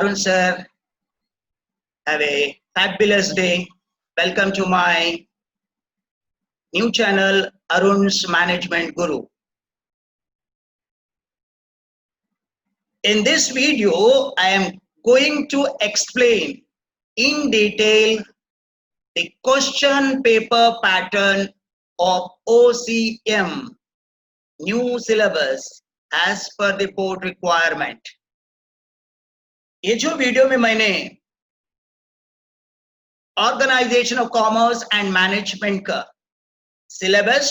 Arun sir. Have a fabulous day. Welcome to my new channel, Arun's Management Guru. In this video, I am going to explain in detail the question paper pattern of OCM, new syllabus as per the board requirement. ये जो video में मैंने organisation of commerce and management का syllabus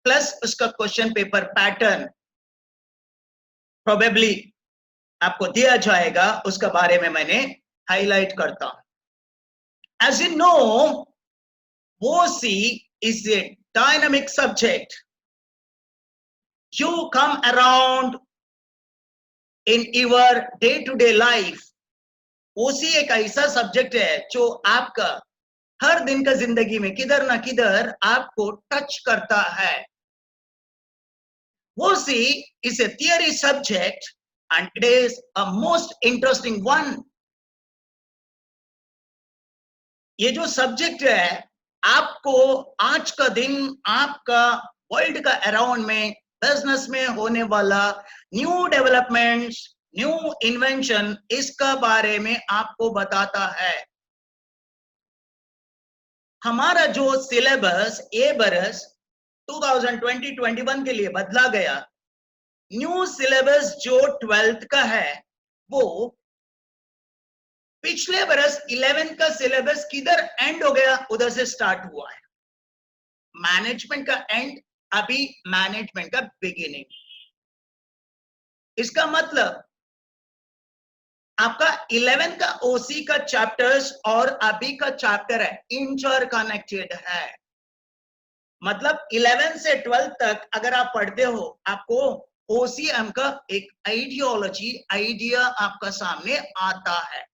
plus उसका question paper pattern probably आपको दिया जाएगा, उसका बारे में मैंने हाईलाइट करता हूं। As you know, OC is a dynamic subject. You come around in your day-to-day life. OC एक ऐसा सब्जेक्ट है जो आपका हर दिन का जिंदगी में किधर ना किधर आपको टच करता है। OC is a theory subject and it is a most interesting one. ये जो सब्जेक्ट है आपको आज का दिन आपका वर्ल्ड का अराउंड में बिजनेस में होने वाला न्यू डेवलपमेंट्स, न्यू इन्वेंशन, इसका बारे में आपको बताता है। हमारा जो सिलेबस ये बरस 2020-21 के लिए बदला गया, न्यू सिलेबस जो 12th का है वो पिछले बरस 11th का सिलेबस किधर एंड हो गया उधर से स्टार्ट हुआ है। मैनेजमेंट का एंड, अभी मैनेजमेंट का बिगिनिंग। इसका मतलब आपका 11th का OC का चैप्टर्स और अभी का चैप्टर है इंटर कनेक्टेड है। मतलब 11 से 12 तक अगर आप पढ़ते हो, आपको OCM का एक आइडियोलॉजी, आइडिया आपका सामने आता है।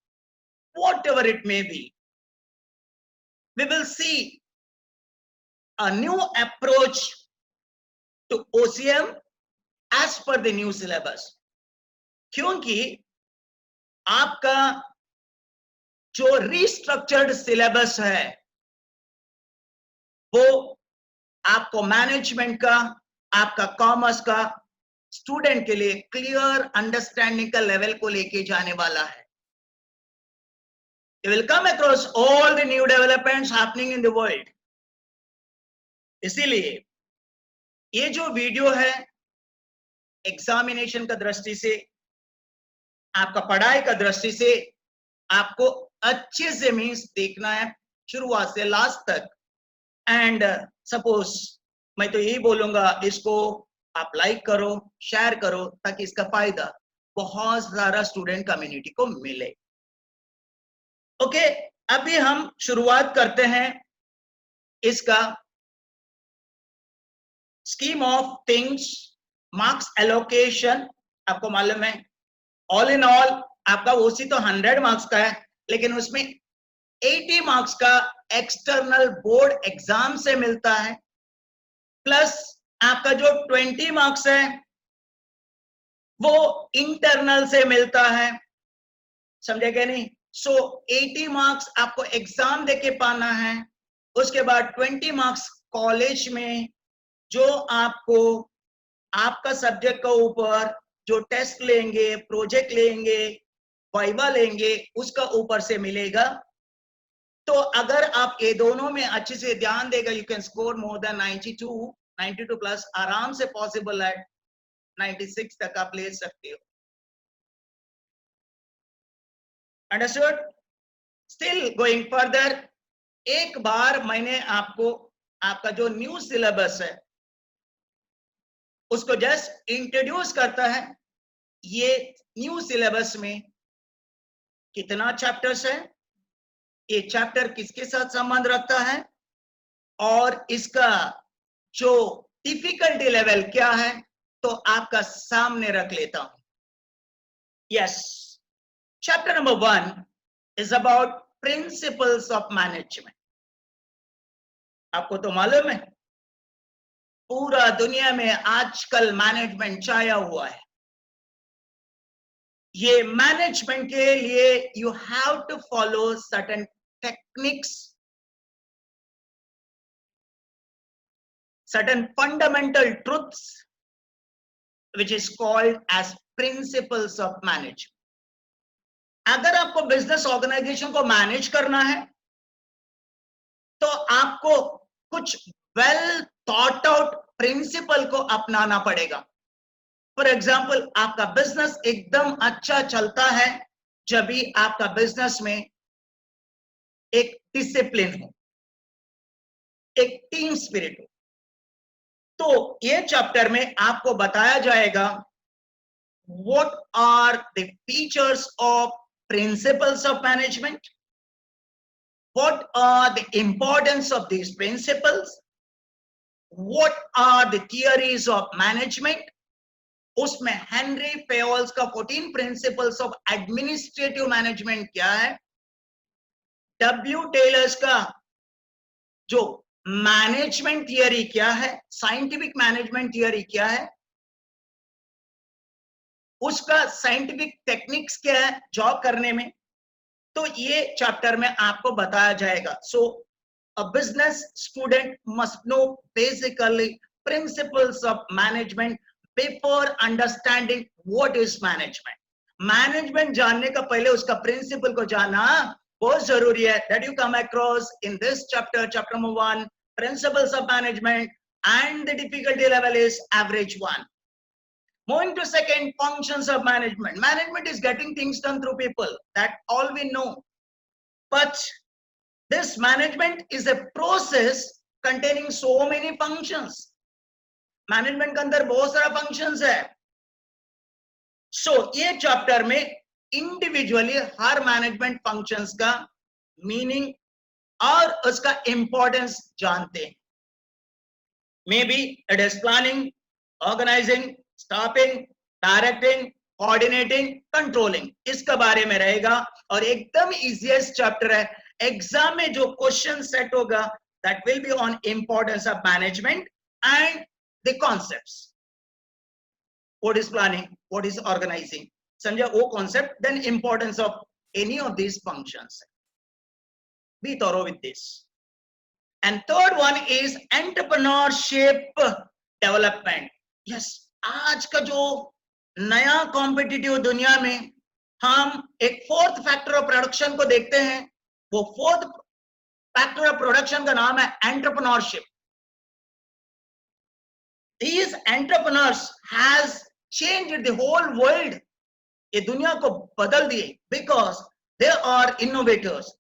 Whatever it may be, we will see a new approach to OCM as per the new syllabus. क्योंकि आपका जो रिस्ट्रक्चर्ड सिलेबस है वो आपको मैनेजमेंट का, आपका कॉमर्स का स्टूडेंट के लिए क्लियर अंडरस्टैंडिंग का लेवल को लेके जाने वाला है। You will come across all the new developments happening in the world. इसीलिए ये जो वीडियो है एग्जामिनेशन का दृष्टि से, आपका पढ़ाई का दृष्टि से आपको अच्छे से मीन्स देखना है शुरुआत से लास्ट तक। एंड सपोज मैं तो यही बोलूंगा, इसको आप लाइक करो, शेयर करो, ताकि इसका फायदा बहुत सारा स्टूडेंट कम्युनिटी को मिले। ओके, अभी हम शुरुआत करते हैं इसका scheme of things, marks allocation. आपको मालूम है ऑल इन ऑल आपका OC तो 100 मार्क्स का है, लेकिन उसमें 80 मार्क्स का एक्सटर्नल बोर्ड एग्जाम से मिलता है, प्लस आपका जो 20 मार्क्स है वो इंटरनल से मिलता है। समझे क्या नहीं? सो 80 मार्क्स आपको एग्जाम देके पाना है, उसके बाद 20 मार्क्स कॉलेज में जो आपको आपका सब्जेक्ट के ऊपर जो टेस्ट लेंगे, प्रोजेक्ट लेंगे, वाइवा लेंगे, उसका ऊपर से मिलेगा। तो अगर आप ये दोनों में अच्छे से ध्यान देगा, you can score more than 92 plus आराम से पॉसिबल है, 96 तक आप ले सकते हो। अंडरस्टूड? स्टिल गोइंग फर्दर, एक बार मैंने आपको आपका जो न्यू सिलेबस है उसको जस्ट इंट्रोड्यूस करता है। ये न्यू सिलेबस में कितना चैप्टर्स है, ये चैप्टर किसके साथ संबंध रखता है, और इसका जो डिफिकल्टी लेवल क्या है, तो आपका सामने रख लेता हूं। Yes, chapter number 1 is about principles of management. आपको तो मालूम है पूरा दुनिया में आजकल मैनेजमेंट छाया हुआ है। ये मैनेजमेंट के लिए you have to follow certain techniques, certain fundamental truths which is called as principles of management. अगर आपको बिजनेस ऑर्गेनाइजेशन को मैनेज करना है तो आपको कुछ वेल थॉट आउट प्रिंसिपल को अपनाना पड़ेगा. फॉर एग्जाम्पल, आपका बिजनेस एकदम अच्छा चलता है जब भी आपका बिजनेस में एक डिसिप्लिन हो, एक टीम स्पिरिट हो. तो ये चैप्टर में आपको बताया जाएगा what are the features of principles of management, what are the importance of these principles, what are the theories of management. उसमें हेनरी फेयोल्स का 14 प्रिंसिपल्स ऑफ एडमिनिस्ट्रेटिव मैनेजमेंट क्या है, डब्ल्यू टेलर्स का जो मैनेजमेंट थियरी क्या है, साइंटिफिक मैनेजमेंट थियरी क्या है, उसका साइंटिफिक टेक्निक्स क्या है जॉब करने में. तो ये चैप्टर में आपको बताया जाएगा. So a business student must know basically principles of management before understanding what is management. Management जानने का पहले उसका प्रिंसिपल को जानना बहुत जरूरी है. That you come across in this chapter, chapter number 1, principles of management, and the difficulty level is average 1. Moving to second, functions of management. Management is getting things done through people. That all we know. But this management is a process containing so many functions. Management के अंदर बहुत सारा functions है. So ये chapter में individually हर management functions का meaning और उसका importance जानते हैं. Maybe it is planning, organizing, staffing, directing, coordinating, controlling, इसके बारे में रहेगा. और एकदम इजीएस्ट चैप्टर है. एग्जाम में जो क्वेश्चन सेट होगा that will be on importance of management and the concepts. What is planning, what is organising, समझा वो concept, then importance of any of these functions. Be thorough with this. And third one is entrepreneurship development. Yes, आज का जो नया competitive दुनिया में हम एक फोर्थ फैक्टर ऑफ प्रोडक्शन को देखते हैं. वो फोर्थ फैक्टर ऑफ प्रोडक्शन का नाम है entrepreneurship. These entrepreneurs has changed the whole world. ये दुनिया को बदल दिए because they are innovators,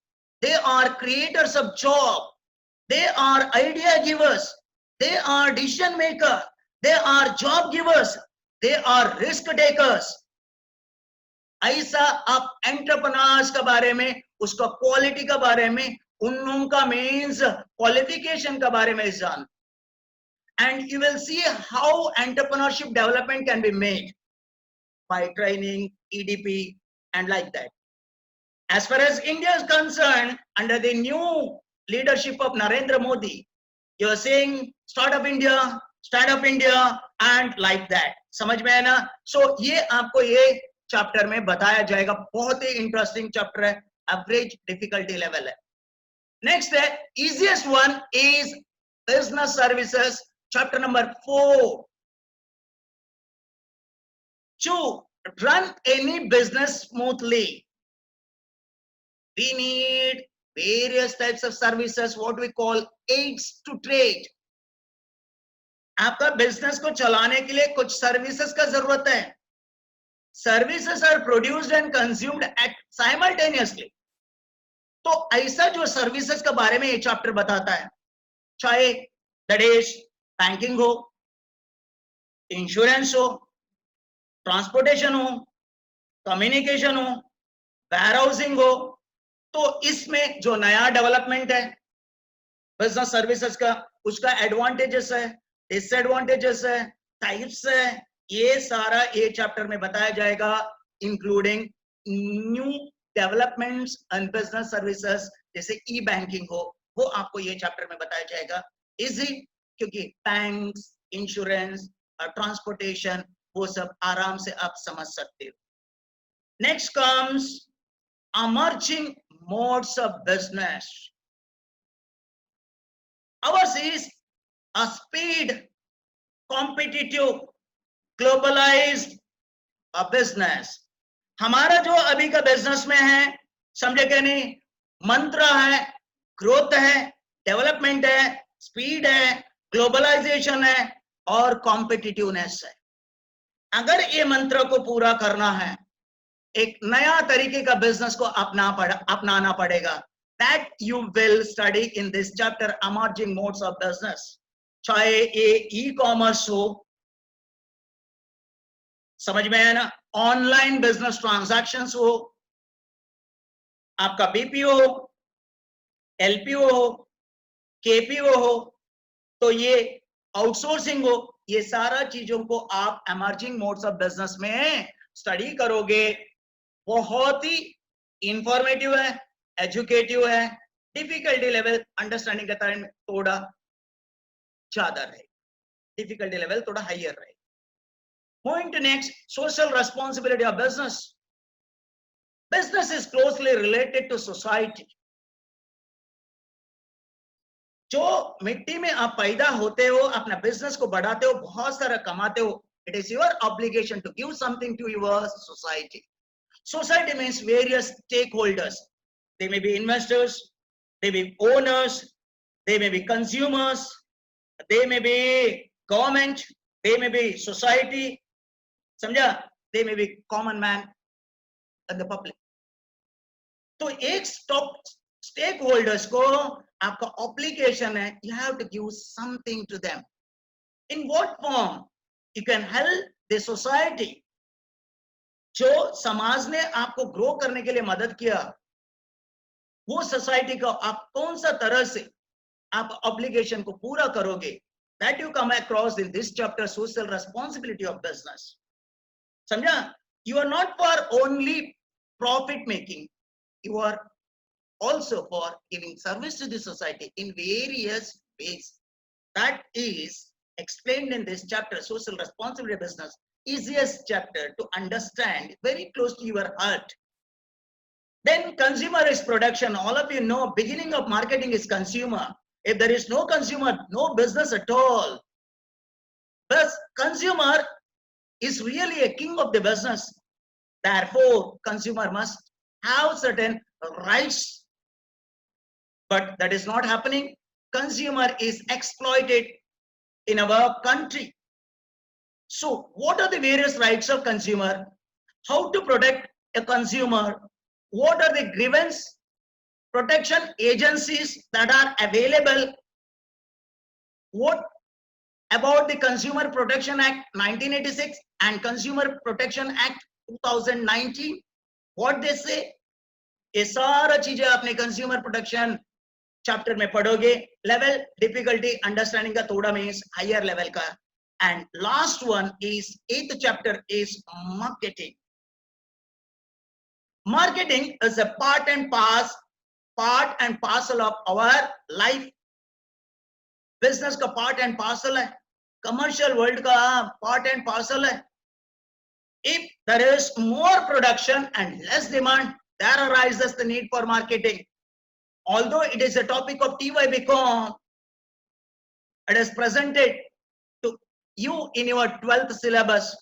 they are creators of job, they are idea givers, they are decision maker, they are job givers, they are risk takers. ऐसा आप entrepreneurs के बारे में, उसका क्वालिटी के बारे में, उन लोगों का मीन्स क्वालिफिकेशन के बारे में जान. And you will see how entrepreneurship development can be made by training, EDP, and like that. As far as India is concerned, under the new leadership of Narendra Modi, you are saying Startup India, Stand Up India, and like that. समझ में है ना? So ये आपको ये chapter में बताया जाएगा. बहुत ही इंटरेस्टिंग चैप्टर है. एवरेज डिफिकल्टी लेवल है. नेक्स्ट है, easiest one is business services. Chapter number 4. To run any business smoothly, we need various types of services, what we call aids to trade. आपका business को चलाने के लिए कुछ services का जरूरत है. Services are produced and consumed at simultaneously. तो ऐसा जो सर्विसेज के बारे में ये चैप्टर बताता है, चाहे दैट इज बैंकिंग हो, इंश्योरेंस हो, ट्रांसपोर्टेशन हो, कम्युनिकेशन हो, वेयर हाउसिंग हो. तो इसमें जो नया डेवलपमेंट है बिजनेस सर्विसेज का, उसका एडवांटेजेस है, डिसएडवांटेजेस है, टाइप्स है, ये सारा ये चैप्टर में बताया जाएगा, including new developments and business services. जैसे ई बैंकिंग हो, वो आपको ये चैप्टर में बताया जाएगा. इजी, क्योंकि बैंक्स, इंश्योरेंस और ट्रांसपोर्टेशन वो सब आराम से आप समझ सकते हो. Next comes emerging modes of business. Ours is a speed, competitive, globalized business. हमारा जो अभी का बिजनेस में है, समझे क्या नहीं, मंत्र है, ग्रोथ है, डेवलपमेंट है, स्पीड है, ग्लोबलाइजेशन है और कॉम्पिटिटिवनेस है. अगर ये मंत्र को पूरा करना है, एक नया तरीके का बिजनेस को अपनाना पड़ेगा. That you will study in this chapter, emerging modes of business. चाहे ये ई-कॉमर्स हो, समझ में है ना, ऑनलाइन बिजनेस ट्रांजैक्शंस हो, आपका बीपीओ हो, एलपीओ हो, केपीओ हो, तो ये आउटसोर्सिंग हो, ये सारा चीजों को आप इमर्जिंग मोड्स ऑफ बिजनेस में स्टडी करोगे. बहुत ही इंफॉर्मेटिव है, एजुकेटिव है, डिफिकल्टी लेवल अंडरस्टैंडिंग का टाइम थोड़ा ज्यादा रहे, डिफिकल्टी लेवल थोड़ा हायर रहे. Moving to next, social responsibility of business. Business is closely related to society. जो मिट्टी में आप पैदा होते हो, अपना बिजनेस को बढ़ाते हो, बहुत सारा कमाते हो, it is your obligation to give something to your society. Society means various stakeholders. They may be investors, they may be owners, they may be consumers, they may be government, they may be society, समझा, they may be common man and the public. तो एक stake holders को आपका obligation है, you have to give something to them. In what form? You can help the society. जो समाज ने आपको ग्रो करने के लिए मदद किया, वो सोसाइटी को आप कौन सा तरह से आप ऑब्लिगेशन को पूरा करोगे, that you come across in this chapter, social responsibility of business. समझा, you are not for only profit making, you are also for giving service to the society in various ways. That is explained in this chapter, social responsibility of business. Easiest chapter to understand, very close to your heart. Then consumer is production. All of you know, beginning of marketing is consumer. If there is no consumer, no business at all. Thus, consumer is really a king of the business. Therefore, consumer must have certain rights. But that is not happening. Consumer is exploited in our country. So, what are the various rights of consumer? How to protect a consumer? What are the grievance protection agencies that are available? What about the Consumer Protection Act 1986 and Consumer Protection Act 2019? What they say? ये सारा चीजें आपने consumer protection chapter में पढ़ोगे. Level difficulty understanding का थोड़ा means higher level का. And last one is 8th chapter is marketing. Marketing is a part and parcel of our life. Business का part and parcel है, commercial world का part and parcel है. If there is more production and less demand, there arises the need for marketing. Although it is a topic of TYBCom, it is presented to you in your 12th syllabus.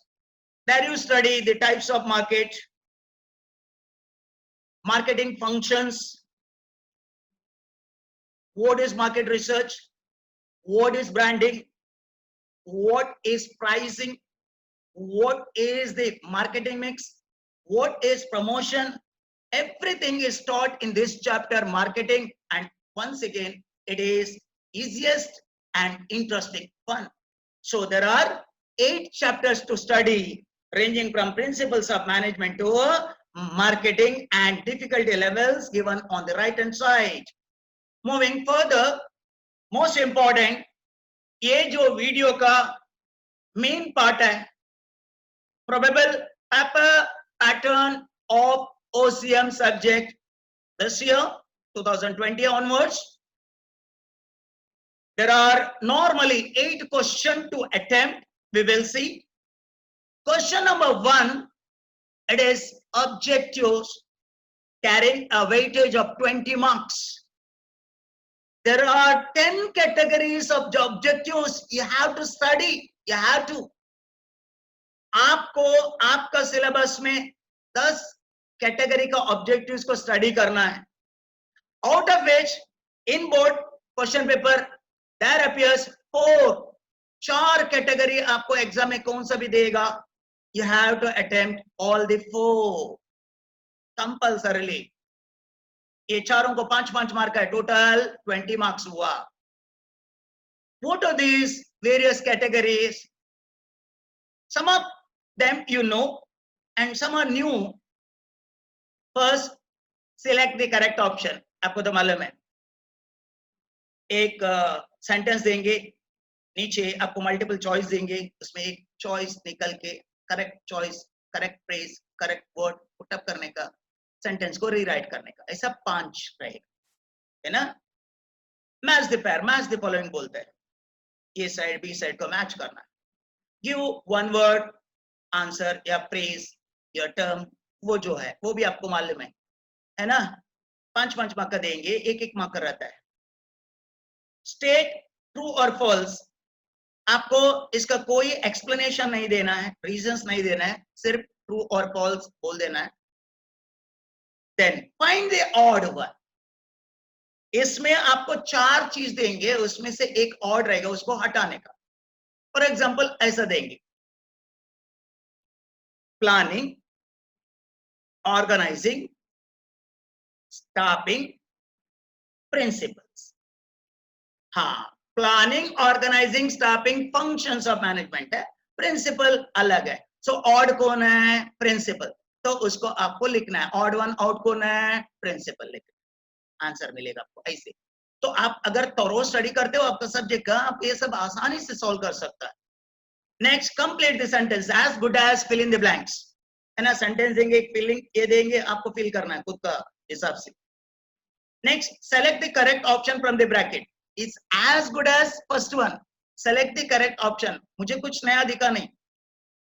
There you study the types of market, marketing functions, what is market research, what is branding, what is pricing, what is the marketing mix, what is promotion. Everything is taught in this chapter, marketing, and once again it is easiest and interesting fun. So there are 8 chapters to study, ranging from principles of management to marketing, and difficulty levels given on the right hand side. Moving further, most important, ये जो video का main part है, probable pattern of OCM subject this year 2020 onwards. There are normally 8 questions to attempt. We will see. Question number 1 It is objectives carrying a weightage of 20 marks. There are 10 categories of the objectives you have to study. You have to. आपको आपका syllabus में 10 category का objectives को study करना है. Out of which in board question paper there appears 4 category आपको exam में कौन सा भी देगा. You have to attempt all the 4 compulsorily. ये चारों को 5-5 मार्क है, टोटल 20 मार्क्स हुआ. What are these various categories? Some of them you know and some are new. First, select the correct option. आपको तो मालूम है, एक सेंटेंस देंगे, नीचे आपको मल्टीपल चॉइस देंगे, उसमें एक चॉइस निकल के correct choice, correct phrase, correct word put up करने का, सेंटेंस को रीराइट करने का, ऐसा 5 रहेगा, है ना. Match the pair, match the following बोलते हैं, ये साइड बी साइड को मैच करना है. गिव वन वर्ड आंसर या फ्रेज या टर्म, वो जो है वो भी आपको मालूम है ना. 5-5 मार्क का देंगे, 1-1 मार्क का रहता है. स्टेट ट्रू और फॉल्स, आपको इसका कोई एक्सप्लेनेशन नहीं देना है, रीजंस नहीं देना है, सिर्फ ट्रू और फॉल्स बोल देना है. Then find the odd one. इसमें आपको 4 चीज देंगे, उसमें से एक ऑड रहेगा, उसको हटाने का. फॉर एग्जांपल ऐसा देंगे, प्लानिंग, ऑर्गेनाइजिंग, स्टाफिंग, प्रिंसिपल्स. हाँ, planning, organising, staffing functions of management है, प्रिंसिपल अलग है. सो ऑड कौन है? प्रिंसिपल. तो उसको आपको लिखना है, ऑड वन आउट कौन है? प्रिंसिपल लिखना, आंसर मिलेगा आपको ऐसे. तो आप अगर थोरो स्टडी करते हो आपका सब्जेक्ट का, आप ये सब आसानी से सॉल्व कर सकता है. Next, complete the sentence as good as fill in the blanks, है ना. सेंटेंस देंगे, एक फिलिंग ये देंगे, आपको फिल करना है खुद का हिसाब से. Next, select the correct option from the bracket. Is as good as first one. Select the correct option. मुझे कुछ नया दिखा नहीं,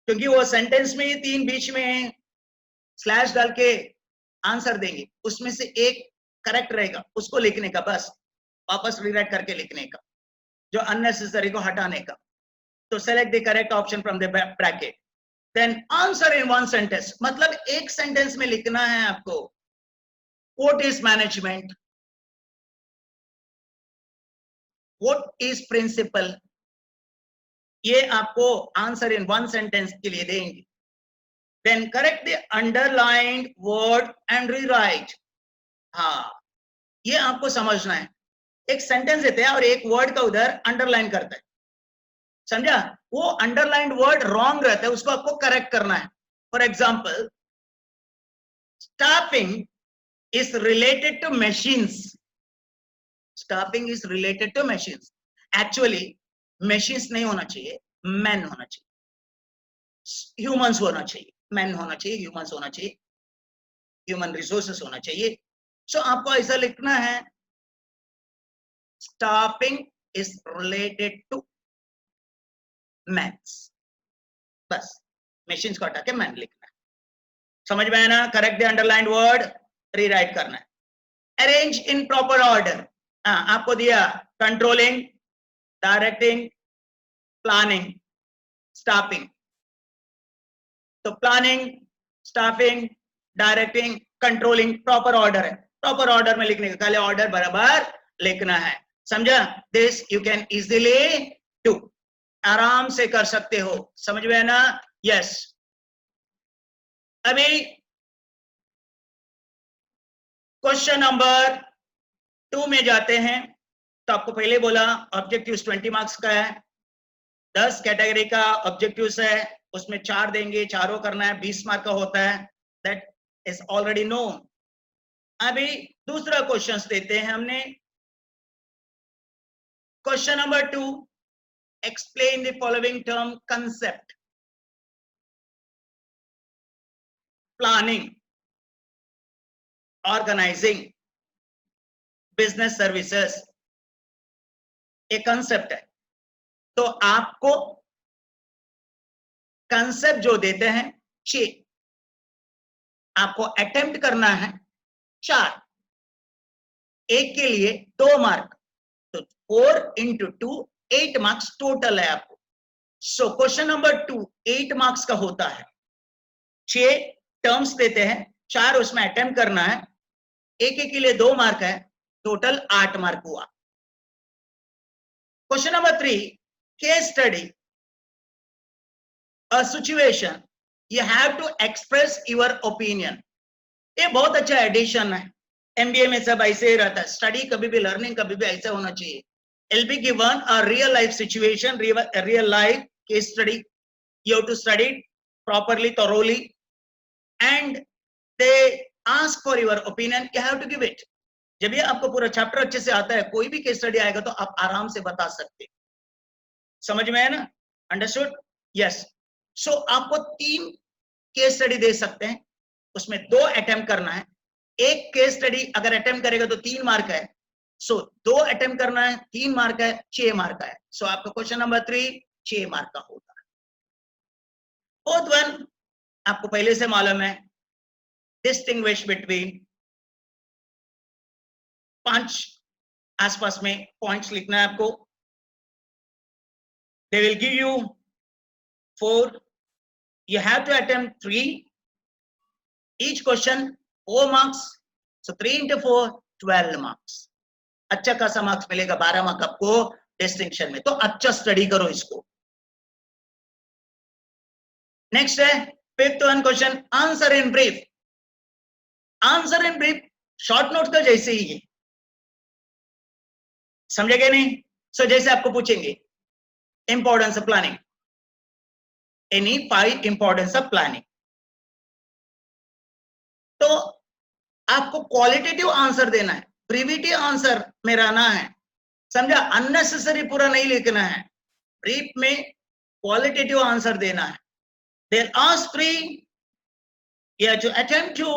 क्योंकि वो सेंटेंस में 3 बीच में स्लैश डाल के आंसर देंगे, उसमें से एक करेक्ट रहेगा, उसको लिखने का, बस वापस रीराइट करके लिखने का, जो अननेसेसरी को हटाने का. तो select the correct option from the bracket. Then answer in one sentence, मतलब एक सेंटेंस में लिखना है आपको. What is management, what is principle, ये आपको आंसर इन वन सेंटेंस के लिए देंगे. Then correct the underlined word and rewrite. हाँ, ये आपको समझना है. एक सेंटेंस देते हैं और एक वर्ड का उधर अंडरलाइन करता है, समझा. वो अंडरलाइंड वर्ड रॉन्ग रहता है, उसको आपको करेक्ट करना है. For example, staffing is related to machines. Staffing is related to machines. Actually machines नहीं होना चाहिए, मैन होना चाहिए, ह्यूमंस होना चाहिए, मैन होना चाहिए, ह्यूमंस होना चाहिए, ह्यूमन रिसोर्सेस होना चाहिए. सो आपको ऐसा लिखना है, staffing is related to mans, बस मशीन्स को हटा के मैन लिखना है. समझ में आया ना. Correct the underlined word, rewrite करना है. Arrange in proper order. आपको दिया कंट्रोलिंग, डायरेक्टिंग, प्लानिंग, स्टाफिंग. तो planning, staffing, directing, controlling proper order है. प्रॉपर ऑर्डर में लिखने का, पहले ऑर्डर बराबर लिखना है, समझा. This you can easily do, आराम से कर सकते हो. समझ में है ना. यस. अभी क्वेश्चन नंबर 2 में जाते हैं. तो आपको पहले बोला ऑब्जेक्टिव्स 20 मार्क्स का है, 10 कैटेगरी का ऑब्जेक्टिव्स है, उसमें 4 देंगे, चारों करना है, 20 मार्क का होता है. That is already known. अभी दूसरा क्वेश्चन देते हैं हमने. Question number 2, explain the following term concept. Planning, organising, business services, एक कंसेप्ट है. तो आपको कंसेप्ट जो देते हैं 6, आपको अटेम्प्ट करना है 4, एक के लिए 2 मार्क, तो 4 into 2 8 मार्क्स टोटल है आपको। सो क्वेश्चन नंबर 2 8 मार्क्स का होता है, 6 टर्म्स देते हैं, 4 उसमें अटेम्प्ट करना है, एक के लिए 2 मार्क है, टोटल 8 मार्क हुआ। Question number 3 case study a situation, you have to express your opinion. ये बहुत अच्छा एडिशन है, एमबीए में सब ऐसे ही रहता है, स्टडी कभी भी, लर्निंग कभी भी ऐसा होना चाहिए। It'll be given a real life situation, real life case study. You have to study it properly, thoroughly, and they ask for your opinion. You have to give it. जब ये आपको पूरा चैप्टर अच्छे से आता है, कोई भी केस स्टडी आएगा तो आप आराम से बता सकते, समझ में है ना? अंडरस्टूड? यस। सो आपको 3 केस स्टडी दे सकते हैं, उसमें 2 अटेम्प्ट करना है। एक केस स्टडी अगर अटेम्प्ट करेगा तो 3 मार्क है, सो 2 अटेम्प्ट करना है, 3 मार्क है, 6 मार्क है। सो आपका क्वेश्चन नंबर 3 6 मार्क का होता है। फोर्थ वन आपको पहले से मालूम है, डिस्टिंग्विश बिटवीन, 5 आसपास में पॉइंट्स लिखना है आपको। They will give you 4, you have to attempt 3, each question 4 marks, so 3 into 4 12 marks। अच्छा खासा मार्क्स मिलेगा, 12 मार्क आपको डिस्टिंक्शन में, तो अच्छा स्टडी करो इसको। नेक्स्ट है fifth one question, answer in brief. Answer in brief short note का जैसे ही है, समझेगे नहीं? सो जैसे आपको पूछेंगे importance of planning, any 5 importance of planning, तो आपको क्वालिटेटिव आंसर देना है, ब्रीविटी आंसर में रहना है, समझा? अननेसेसरी पूरा नहीं लिखना है, ब्रीफ में क्वालिटेटिव आंसर देना है। They'll ask 3, you have to attempt 2,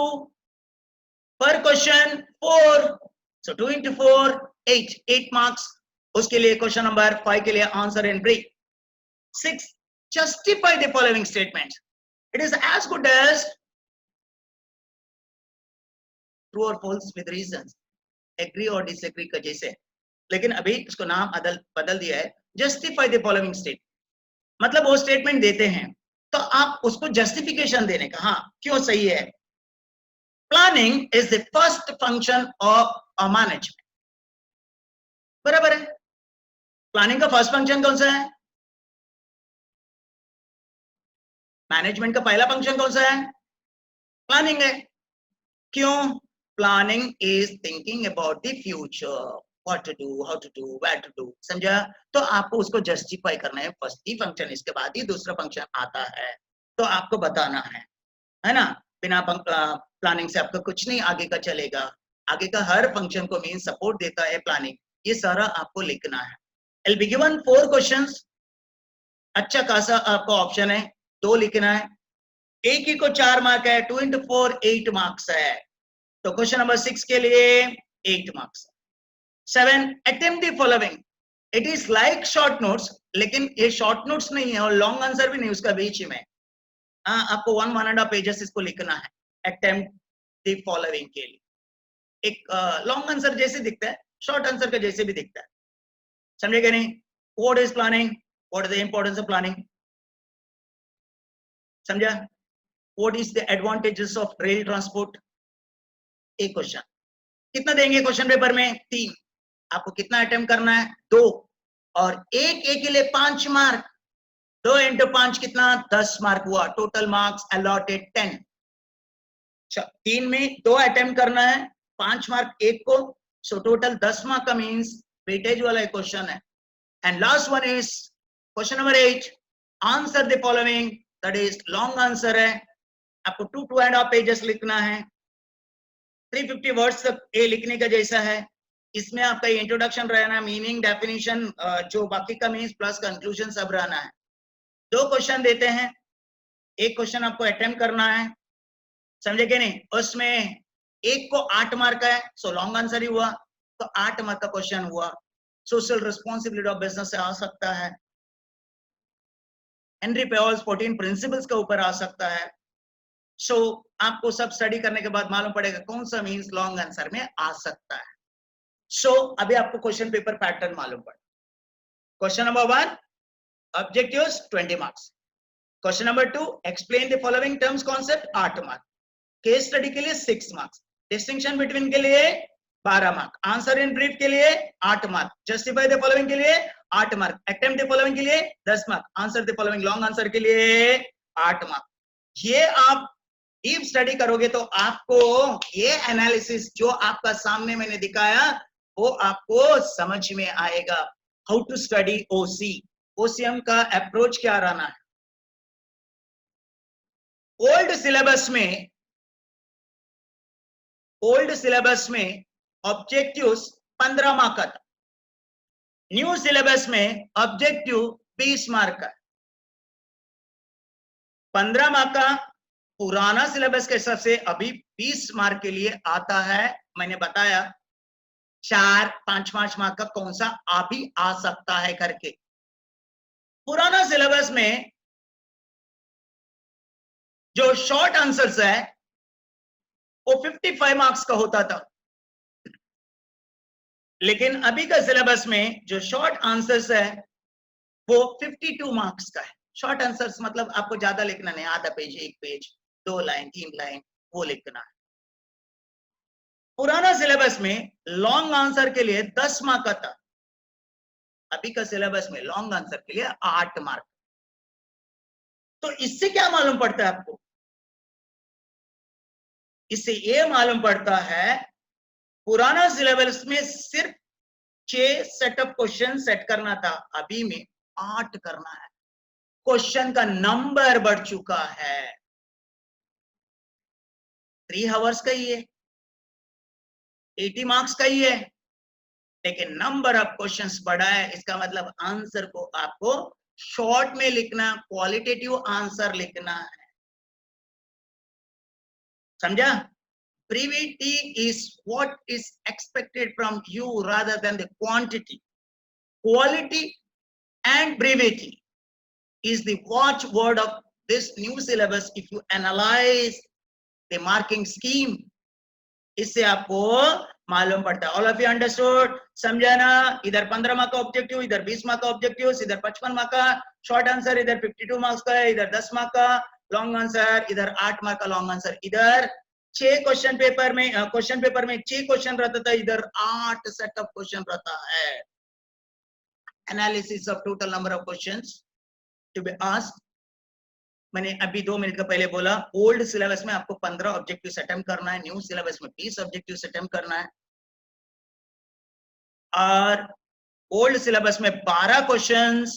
per question 4, so 2 into 4 8 marks। उसके लिए क्वेश्चन नंबर 5 के लिए answer in brief. 6, justify the following statements, it is as good as true or false with reasons, agree or disagree का जैसे, लेकिन अभी इसको नाम बदल दिया है, जस्टिफाई द फॉलोइंग स्टेट, मतलब वो स्टेटमेंट देते हैं तो आप उसको जस्टिफिकेशन देने का, हाँ क्यों सही है। Planning is the first function of a management, बराबर है? प्लानिंग का फर्स्ट फंक्शन कौन सा है? मैनेजमेंट का पहला फंक्शन कौन सा है? प्लानिंग है। क्यों? Planning is thinking about the future, what to do, how to do, where to do, समझा? तो आपको उसको जस्टिफाई करना है, फर्स्ट ही फंक्शन, इसके बाद ही दूसरा फंक्शन आता है, तो आपको बताना है ना? बिना प्लानिंग से आपका कुछ नहीं आगे का चलेगा, आगे का हर फंक्शन को मीन सपोर्ट देता है प्लानिंग, ये सारा आपको लिखना है। I'll be given 4 questions, अच्छा खासा आपको ऑप्शन है, 2 लिखना है, एक ही को 4 मार्क है, 2 into 4 8 मार्क्स है, तो क्वेश्चन नंबर 6 के लिए 8 marks. 7, attempt the following, it is like short notes, लेकिन ये शॉर्ट नोट्स नहीं है और लॉन्ग आंसर भी नहीं उसका बीच में, आपको 1.5 पेजेस इसको लिखना है attempt the following के लिए। एक लॉन्ग आंसर जैसे दिखता है, शॉर्ट आंसर का जैसे भी दिखता है, समझेगा नहीं? What is planning, what is the importance of planning, समझा? What is the advantages of rail transport, एक क्वेश्चन। कितना देंगे क्वेश्चन पेपर में? 3, आपको कितना अटेम्प्ट करना है? 2, और एक के लिए 5 मार्क, 2 into 5 कितना? 10 मार्क हुआ, टोटल मार्क्स अलॉटेड 10। 3 में 2 अटेम्प्ट करना है, 5 मार्क एक को, सो टोटल 10 मार्क का मीन्स वेटेज वाला क्वेश्चन है। And last one is question number 8, answer the following, that is long answer है, आपको 2.5 पेजेस लिखना है, 350 वर्ड्स तक ये लिखने का जैसा है, इसमें आपका इंट्रोडक्शन रहना, मीनिंग, डेफिनेशन, जो बाकी का मीन्स प्लस कंक्लूजन सब रहना है। 2 क्वेश्चन देते हैं, एक क्वेश्चन आपको अटेम्प्ट करना है, समझे कि नहीं? उसमें एक को 8 मार्क है, सो लॉन्ग आंसर ही हुआ, तो 8 मार्क का क्वेश्चन हुआ। सोशल रिस्पॉन्सिबिलिटी ऑफ बिजनेस से आ सकता है, हेनरी पेओल्स 14 प्रिंसिपल्स के ऊपर आ सकता है, सो आपको सब स्टडी करने के बाद मालूम पड़ेगा कौन सा मीन्स लॉन्ग आंसर में आ सकता है। सो अभी आपको क्वेश्चन पेपर पैटर्न मालूम पड़ा। Question number 1 objectives 20 marks. Question number 2 explain the following terms concept 8 marks. Case study के लिए 6 मार्क्स। डिस्टिंक्शन बिटवीन के लिए 12 मार्क। आंसर इन ब्रीफ के लिए 8 मार्क। जस्टिफाई द फॉलोइंग के लिए 8 मार्क। अटेम्प्ट द फॉलोइंग के लिए 10 mark. Answer the following long answer के लिए 8 मार्क। ये आप डीप स्टडी करोगे तो आपको ये एनालिसिस जो आपका सामने मैंने दिखाया वो आपको समझ में आएगा। How to study OC, OCM का अप्रोच क्या रहना है। ओल्ड सिलेबस में ऑब्जेक्टिव्स 15 मार्क का था। न्यू सिलेबस में ऑब्जेक्टिव 20 मार्क का। 15 मार्क का पुराना सिलेबस के हिसाब से अभी 20 मार्क के लिए आता है। मैंने बताया 4-5 मार्क का कौन सा अभी आ सकता है करके। पुराना सिलेबस में जो शॉर्ट आंसर्स है वो 55 मार्क्स का होता था, लेकिन अभी का सिलेबस में जो शॉर्ट आंसर्स है वो 52 मार्क्स का है। शॉर्ट आंसर्स मतलब आपको ज्यादा लिखना नहीं, आधा पेज, 1 पेज, 2 लाइन, 3 लाइन वो लिखना है। पुराना सिलेबस में लॉन्ग आंसर के लिए 10 मार्क का था। अभी का सिलेबस में लॉन्ग आंसर के लिए 8 मार्क। तो इससे क्या मालूम पड़ता है आपको? इससे ये मालूम पड़ता है पुराना सिलेबस में सिर्फ 6 सेट ऑफ क्वेश्चन सेट करना था, अभी में 8 करना है। क्वेश्चन का नंबर बढ़ चुका है। 3 आवर्स का ही है, 80 मार्क्स का ही है, लेकिन नंबर ऑफ क्वेश्चंस बढ़ा है। इसका मतलब आंसर को आपको शॉर्ट में लिखना, क्वालिटेटिव आंसर लिखना है। समझा? Brevity is what is expected from you rather than the quantity. Quality and brevity is the watchword of this new syllabus if you analyze the marking scheme. इससे आपको मालूम पड़ता है। All of you understood? समझा ना? इधर 15 mark का objective, इधर 20 मार्क का ऑब्जेक्टिव, इधर 55 मार्क का शॉर्ट आंसर, इधर 52 मार्क्स का है, इधर 10 मार्क का लॉन्ग आंसर, इधर 8 मार्क का लॉन्ग आंसर। इधर 6 क्वेश्चन पेपर में 6 क्वेश्चन रहता था, इधर 8 सेट ऑफ क्वेश्चन रहता है। Analysis of total number of questions to be asked. मैंने अभी 2 मिनट का पहले बोला ओल्ड सिलेबस में आपको 15 ऑब्जेक्टिव अटेम्प्ट करना है, न्यू सिलेबस में 20 ऑब्जेक्टिव अटेम्प्ट करना है। और ओल्ड सिलेबस में 12 क्वेश्चंस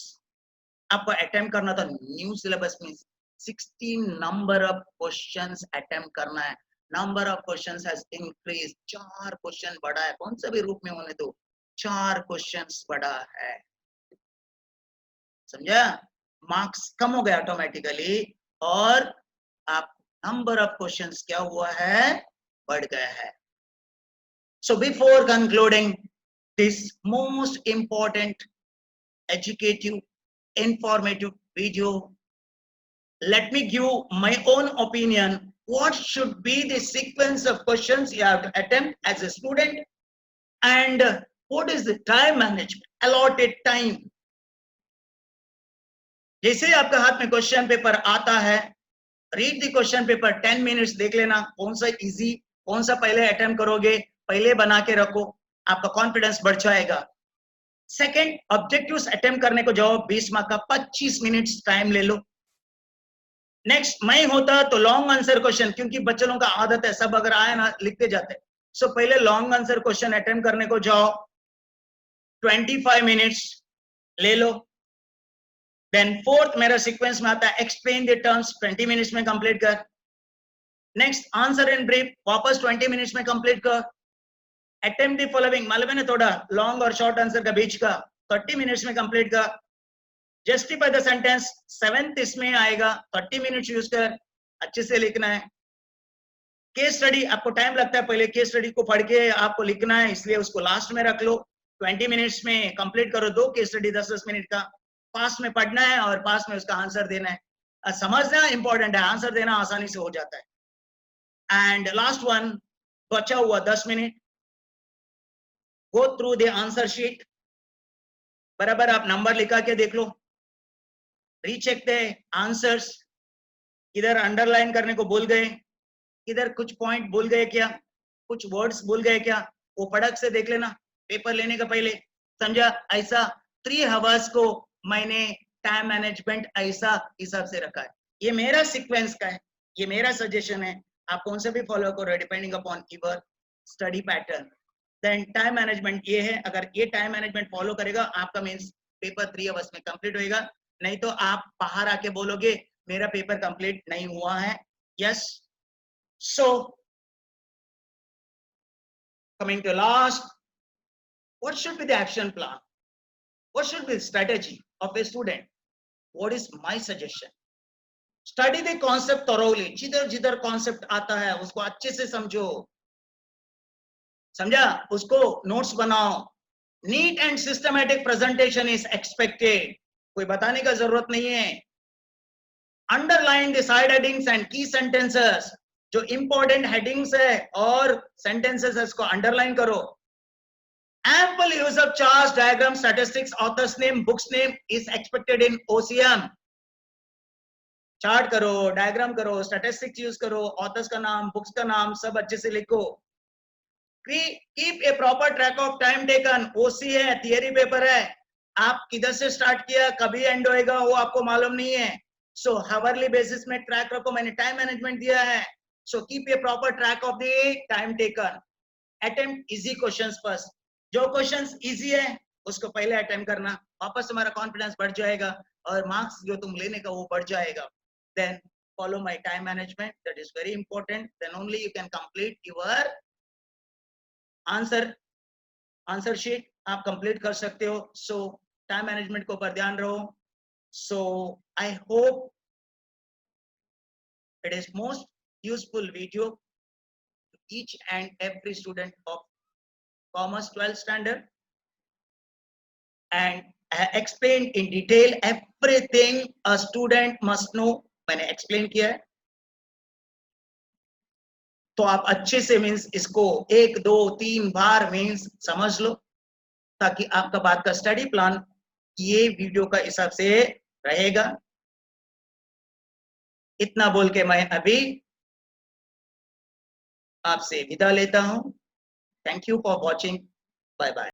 आपको अटेम्प्ट करना था, न्यू सिलेबस में 16 नंबर ऑफ क्वेश्चंस अटेम्प्ट करना है। Number of questions has increase, 4 question बढ़ा है। कौन सा भी रूप में होने दो, 4 क्वेश्चंस बढ़ा है। समझा? मार्क्स कम हो गया ऑटोमेटिकली और आप नंबर ऑफ क्वेश्चंस क्या हुआ है, बढ़ गया है। So before concluding this most important educative informative video, let me give my own opinion. What should be the sequence of questions you have to attempt as a student, and what is the time management, allotted time? जैसे आपके हाथ में question paper आता है, read the question paper, 10 minutes देख लेना, कौन सा इजी, कौन सा पहले अटेम्प्ट करोगे, पहले बना के रखो, आपका कॉन्फिडेंस बढ़ जाएगा। सेकंड, ऑब्जेक्टिव्स अटेम्प्ट करने को जाओ, 20 मार्क का 25 मिनट्स टाइम ले लो। नेक्स्ट, मैं होता तो लॉन्ग आंसर क्वेश्चन, क्योंकि बच्चों का आदत है सब अगर आए ना लिखते जाते, सो पहले लॉन्ग आंसर क्वेश्चन अटेम्प्ट करने को जाओ, 25 मिनट्स ले लो। देन फोर्थ मेरा सीक्वेंस में आता है एक्सप्लेन द टर्म्स, 20 मिनट्स में कंप्लीट कर। नेक्स्ट, आंसर इन ब्रीफ, वापस 20 मिनट्स में कंप्लीट कर। अटेम्प्ट द फॉलोइंग, मालूम है ना थोड़ा लॉन्ग और शॉर्ट आंसर का बीच का, 30 मिनट्स में कंप्लीट कर। जस्टिफाई द सेंटेंस, 7th इसमें आएगा, 30 मिनट्स यूज कर, अच्छे से लिखना है। केस स्टडी आपको टाइम लगता है, पहले केस स्टडी को पढ़ के आपको लिखना है, इसलिए उसको लास्ट में रख लो। 20 मिनट्स में कंप्लीट करो 2 केस स्टडी 10-10 मिनट का। पास में पढ़ना है और पास में उसका आंसर देना है। समझना इंपॉर्टेंट है, आंसर देना आसानी से हो जाता है। एंड लास्ट वन, बचा हुआ 10 minute, go through the answer sheet, बराबर आप नंबर लिखा के देख लो, रीचेक द आंसर्स, किधर अंडरलाइन करने को भूल गए, किधर कुछ पॉइंट भूल गए क्या, कुछ वर्ड्स भूल गए क्या, वो फटक से देख लेना पेपर लेने का पहले, समझा? ऐसा 3 आवर्स को मैंने टाइम मैनेजमेंट ऐसा हिसाब से रखा है। ये मेरा सीक्वेंस का है, ये मेरा सजेशन है, आप कौन से भी फॉलो करो depending upon your study pattern. Then time management ये है, अगर ये टाइम मैनेजमेंट फॉलो करेगा आपका मींस पेपर 3 आवर्स में कंप्लीट होएगा, नहीं तो आप बाहर आके बोलोगे मेरा पेपर कंप्लीट नहीं हुआ है। Yes, so coming to last, what should be the action plan, what should be the strategy of a student? What is my suggestion? Study the concept thoroughly, जिधर जिधर concept आता है उसको अच्छे से समझो, समझा? उसको नोट्स बनाओ, neat and systematic presentation is expected, कोई बताने का जरूरत नहीं है। Underline the side headings and की सेंटेंसेस, जो इंपॉर्टेंट हेडिंग्स है और सेंटेंसेस है उसको अंडरलाइन करो। Ample use of charts, diagrams, statistics, author's name, book's name is expected in OCM. Chart करो, डायग्राम करो, स्टैटिस्टिक्स यूज करो, ऑथर्स का नाम, बुक्स का नाम सब अच्छे से लिखो। Keep a proper track of time taken, OC है, थियरी पेपर है, आप किधर से स्टार्ट किया कभी एंड होएगा वो आपको मालूम नहीं है। सो हावरली बेसिस में ट्रैक रखो, मैंने टाइम मैनेजमेंट दिया है। So keep a proper track of the time taken. Attempt easy questions first, जो क्वेश्चंस इजी है उसको पहले अटेम्प्ट करना, वापस तुम्हारा कॉन्फिडेंस बढ़ जाएगा और मार्क्स जो तुम लेने का वो बढ़ जाएगा। Then follow my time management, that is very important, then only you can complete your answer sheet, आप complete कर सकते हो। So time management को पर ध्यान रहो। So I hope it is most useful video to each and every student of Commerce 12th standard, and I explained in detail everything a student must know, मैंने explain किया है, तो आप अच्छे से मीन्स इसको 1 2 3 बार मीन्स समझ लो, ताकि आपका बाद का स्टडी प्लान ये वीडियो का हिसाब से रहेगा। इतना बोल के मैं अभी आपसे विदा लेता हूं। Thank you for watching, bye bye.